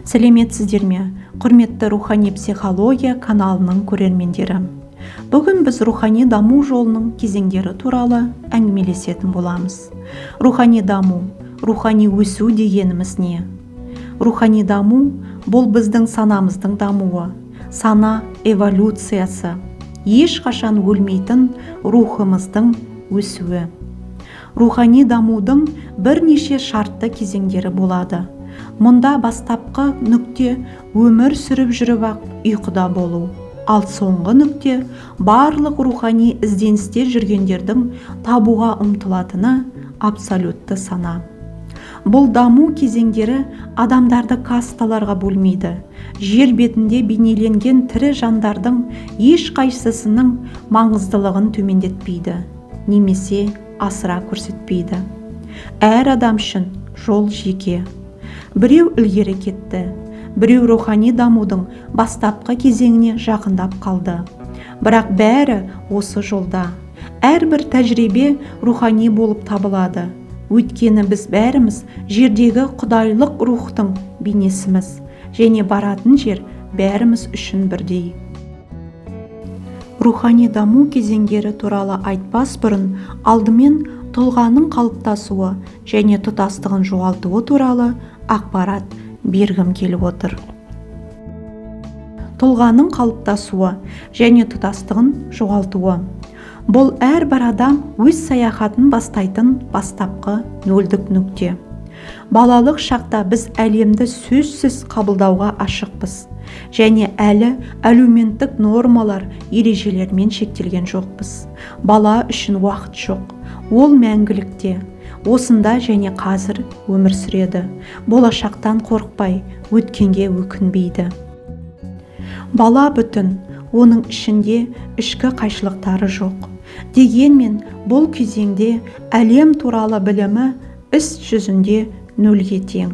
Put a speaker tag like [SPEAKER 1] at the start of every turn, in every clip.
[SPEAKER 1] Сәлеметсіздер ме? Құрметті рухани психология каналының көрермендері. Бүгін біз рухани даму жолының кезеңдері туралы әңгімелесетін боламыз. Рухани даму, рухани өсу дегеніміз не? Рухани даму бұл біздің санамыздың дамуы, сана эволюциясы, ешқашан өлмейтін рухымыздың өсуі. Рухани дамудың бірнеше шартты кезеңдері болады. Мұнда бастапқы нүкте өмір сүріп жүріп ақ ұйқыда болу, ал соңғы нүкте барлық рухани ізденісте жүргендердің табуға ұмтылатыны абсолютті сана. Бұл даму кезеңдері адамдарды касталарға бөлмейді. Жер бетінде бейнеленген тірі жандардың ешқайсысының маңыздылығын төмендетпейді, немесе асыра көрсетпейді. Әр адам үшін жол жеке. Біреу ілгері кетті, біреу рухани дамудың бастапқы кезеңіне жақындап қалды. Бірақ бәрі осы жолда. Әрбір тәжірибе рухани болып табылады. Өйткені біз бәріміз жердегі құдайлық рухтың бейнесіміз, және баратын жер бәріміз үшін бірдей. Рухани даму кезеңдері туралы айтпас бұрын алдымен тұлғаның қалыптасуы және тұтастығын жоғалтуы туралы ақпарат бергім келіп отыр. Тұлғаның қалыптасуы және тұтастығын жоғалтуы. Бұл әрбір адам өз саяхатын бастайтын бастапқы нөлдік нүкте. Балалық шақта біз әлемді сөзсіз қабылдауға ашықпыз, және әлі әлеуметтік нормалар, ережелермен шектелген жоқпыз. Бала үшін уақыт жоқ, ол мәңгілікте, осында және қазір өмір сүреді. Болашақтан қорықпай, өткенге өкінбейді. Бала бүтін, оның ішінде ішкі қайшылықтары жоқ. Дегенмен бұл кезеңде әлем туралы білімі іс жүзінде нөлге тең.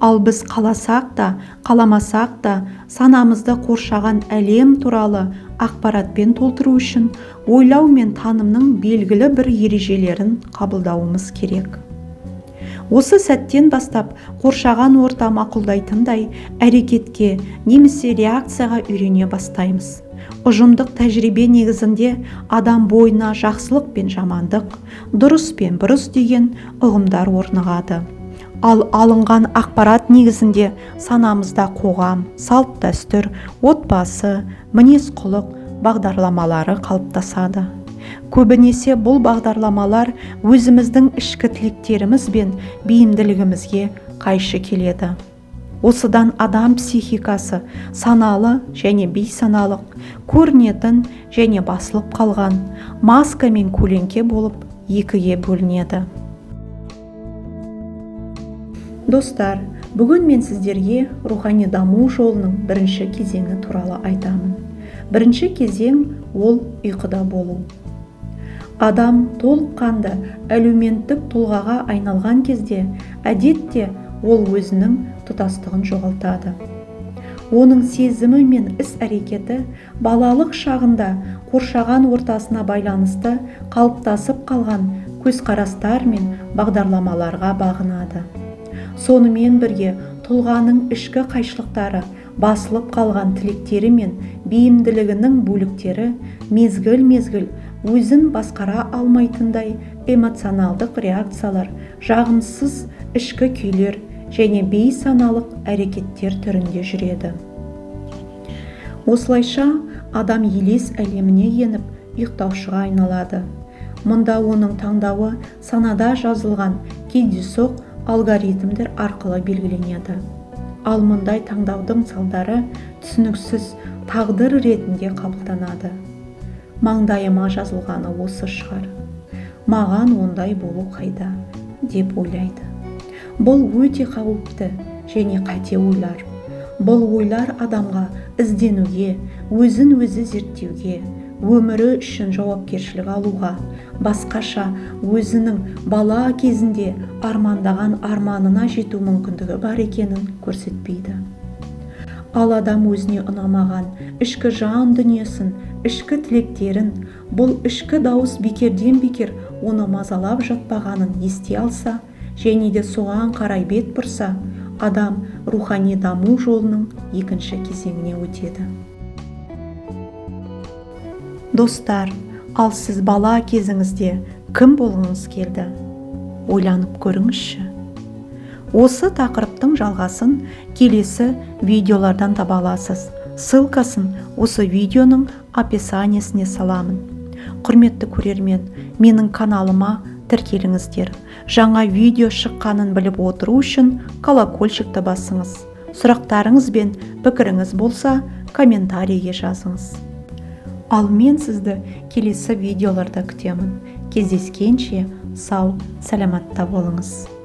[SPEAKER 1] Ал біз қаласақ та, қаламасақ та санамызды қоршаған әлем туралы ақпаратпен толтыру үшін ойлау мен танымның белгілі бір ережелерін қабылдауымыз керек. Осы сәттен бастап қоршаған орта мақұлдайтындай әрекетке немесе реакцияға үйрене бастаймыз. Ұжымдық тәжірибе негізінде адам бойына жақсылық пен жамандық, дұрыс пен бұрыс деген ұғымдар орнығады. Ал алынған ақпарат негізінде санамызда қоғам, салт дәстүр, отбасы, мінез-құлық бағдарламалары қалыптасады. Көбінесе бұл бағдарламалар өзіміздің ішкі тілектеріміз бен бейімділігімізге қайшы келеді. Осыдан адам психикасы саналы және бейсаналық, көрінетін және басылып қалған, маска мен көлеңке болып екіге бөлінеді. Достар, бүгін мен сіздерге рухани даму жолының бірінші кезеңі туралы айтамын. Бірінші кезең ол ұйқыда болу. Адам толыққанды әлеуметтік тұлғаға айналған кезде әдетте ол өзінің тұтастығын жоғалтады. Оның сезімі мен іс-әрекеті балалық шағында қоршаған ортасына байланысты қалыптасып қалған көзқарастар мен бағдарламаларға бағынады. Сонымен бірге тұлғаның ішкі қайшылықтары, басылып қалған тілектері мен бейімділігінің бөліктері мезгіл-мезгіл өзін басқара алмайтындай эмоционалдық реакциялар, жағымсыз ішкі күйлер және бейсаналық әрекеттер түрінде жүреді. Осылайша адам елес әлеміне еніп ұйықтаушыға айналады. Мұнда оның таңдауы санада жазылған кездейсоқ алгоритмдер арқылы белгіленеді. Ал мұндай таңдаудың салдары түсініксіз тағдыр ретінде қабылданады. Маңдайыма жазылғаны осы шығар. Маған ондай болу қайда, деп ойлайды. Бұл өте қауіпті және қате ойлар. Бұл ойлар адамға ізденуге, өзін өзі зерттеуге, өмірі үшін жауапкершілік алуға, басқаша өзінің бала кезінде армандаған арманына жету мүмкіндігі бар екенін көрсетпейді. Ал адам өзіне ұнамаған ішкі жан дүниесін, ішкі тілектерін, бұл ішкі дауыс бекерден бекер оны мазалап жатпағанын ести алса, және де соған қарай бет бұрса, адам рухани даму жолының екінші кезеңіне өтеді. Достар, ал сіз бала кезіңізде кім болғыңыз келді? Ойланып көріңізші. Осы тақырыптың жалғасын келесі видеолардан таба аласыз. Ссылкасын осы видеоның описаниесіне саламын. Құрметті көрермен, менің каналыма тіркеліңіздер. Жаңа видео шыққанын біліп отыру үшін колокольчикті басыңыз. Сұрақтарыңыз бен пікіріңіз болса, комментарийге жазыңыз. Ал мен сізді келесі видеоларда күтемін. Кездескенше сау, саламатта болыңыз.